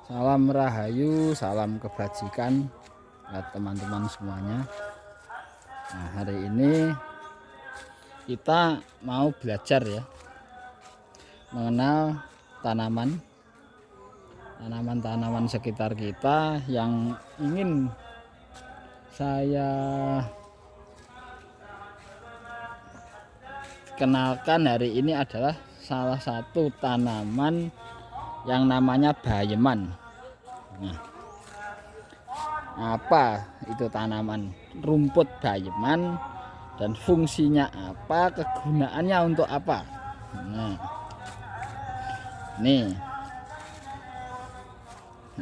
Salam rahayu, salam kebajikan buat teman-teman semuanya. Nah, hari ini kita mau belajar ya mengenal tanaman sekitar kita. Yang ingin saya kenalkan hari ini adalah salah satu tanaman yang namanya bayeman. Nah, apa itu tanaman rumput bayeman dan fungsinya apa, kegunaannya untuk apa? Nah,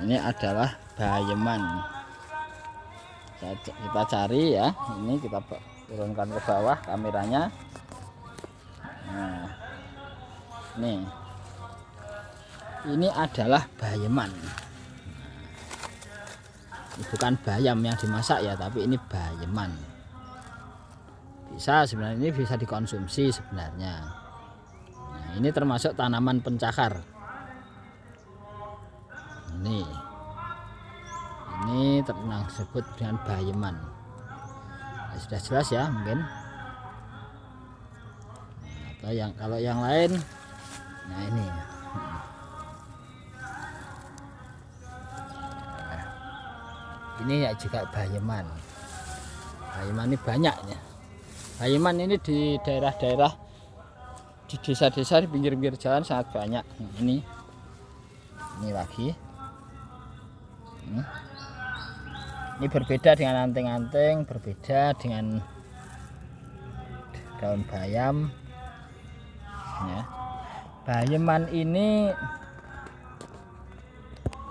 ini adalah bayeman. Kita cari ya, ini kita turunkan ke bawah kameranya. Nah, ini adalah bayeman. Bukan bayam yang dimasak ya, tapi ini bayeman. Sebenarnya ini bisa dikonsumsi sebenarnya. Nah, ini termasuk tanaman pencakar. Ini disebut dengan bayeman. Nah, sudah jelas ya mungkin. Nah, atau kalau yang lain, nah ini ya juga bayeman. Bayeman ini banyak ya. Bayeman ini di daerah-daerah, di desa-desa, di pinggir-pinggir jalan sangat banyak. Ini lagi. Ini berbeda dengan anting-anting, berbeda dengan daun bayam. Ya. Bayeman ini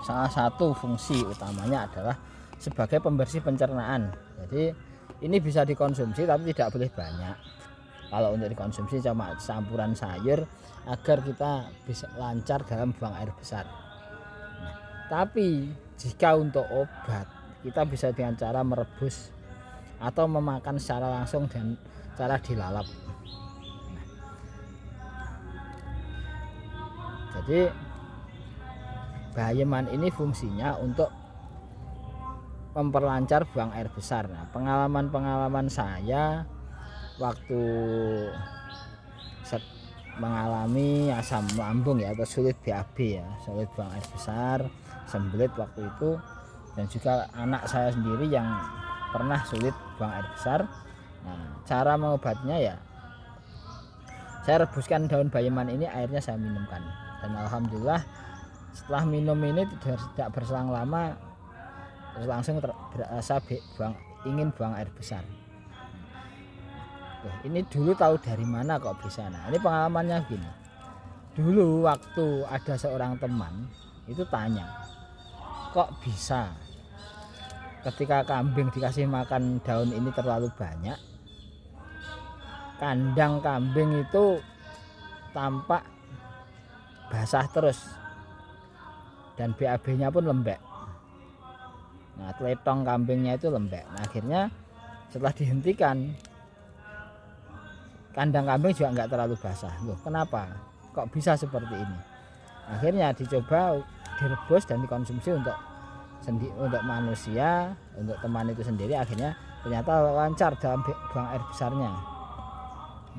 salah satu fungsi utamanya adalah sebagai pembersih pencernaan. Jadi ini bisa dikonsumsi tapi tidak boleh banyak. Kalau untuk dikonsumsi cuma campuran sayur agar kita bisa lancar dalam buang air besar. Nah, tapi jika untuk obat kita bisa dengan cara merebus atau memakan secara langsung dan cara dilalap. Nah, jadi bayeman ini fungsinya untuk memperlancar buang air besar. Nah, pengalaman saya waktu mengalami asam lambung ya, atau sulit BAB ya, sulit buang air besar, sembelit waktu itu, dan juga anak saya sendiri yang pernah sulit buang air besar. Nah, cara mengobatinya ya saya rebuskan daun bayeman ini, airnya saya minumkan, dan alhamdulillah setelah minum ini tidak berselang lama terus langsung berasa ingin buang air besar. Ini dulu tahu dari mana kok bisa. Nah, ini pengalamannya gini. Dulu waktu ada seorang teman itu tanya, kok bisa ketika kambing dikasih makan daun ini terlalu banyak, kandang kambing itu tampak basah terus dan BAB-nya pun lembek. Nah, teletong kambingnya itu lembek. Nah, akhirnya setelah dihentikan, kandang kambing juga nggak terlalu basah. Loh, kenapa? Kok bisa seperti ini? Akhirnya dicoba direbus dan dikonsumsi untuk manusia, untuk teman itu sendiri. Akhirnya ternyata lancar dalam buang air besarnya.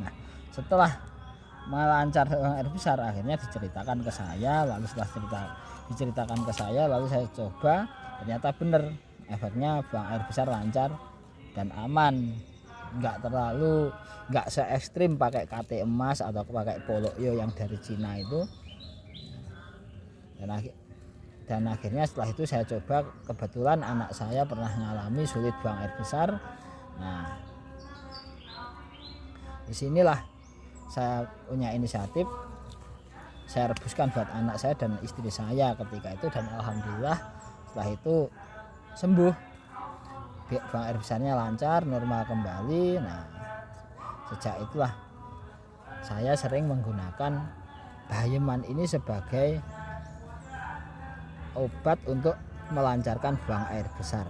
Nah, setelah melancar buang air besar, akhirnya diceritakan ke saya. Lalu setelah diceritakan ke saya, lalu saya coba, ternyata benar efeknya buang air besar lancar dan aman. Nggak se ekstrim pakai KT emas atau pakai Poloyo yang dari Cina itu. Dan akhirnya setelah itu saya coba, kebetulan anak saya pernah mengalami sulit buang air besar. Nah, disinilah saya punya inisiatif, saya rebuskan buat anak saya dan istri saya ketika itu, dan alhamdulillah setelah itu sembuh, buang air besarnya lancar, normal kembali. Nah, sejak itulah saya sering menggunakan bayeman ini sebagai obat untuk melancarkan buang air besar.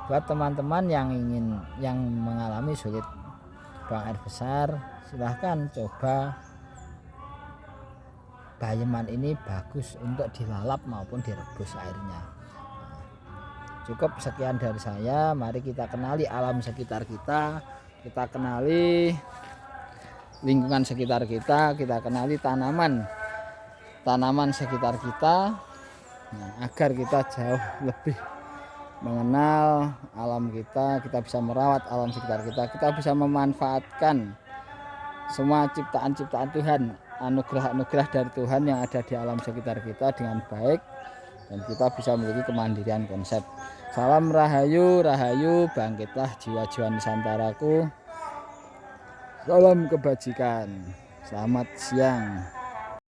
Buat teman-teman yang mengalami sulit buang air besar, silahkan coba bayeman ini bagus untuk dilalap maupun direbus airnya. Cukup sekian dari saya. Mari kita kenali alam sekitar kita, kita kenali lingkungan sekitar kita kenali tanaman sekitar kita, agar kita jauh lebih mengenal alam kita bisa merawat alam sekitar kita bisa memanfaatkan semua ciptaan-ciptaan Tuhan, anugerah-anugerah dari Tuhan yang ada di alam sekitar kita dengan baik, dan kita bisa memiliki kemandirian konsep. Salam rahayu, rahayu, bangkitlah jiwa-jiwa Nusantaraku. Salam kebajikan. Selamat siang.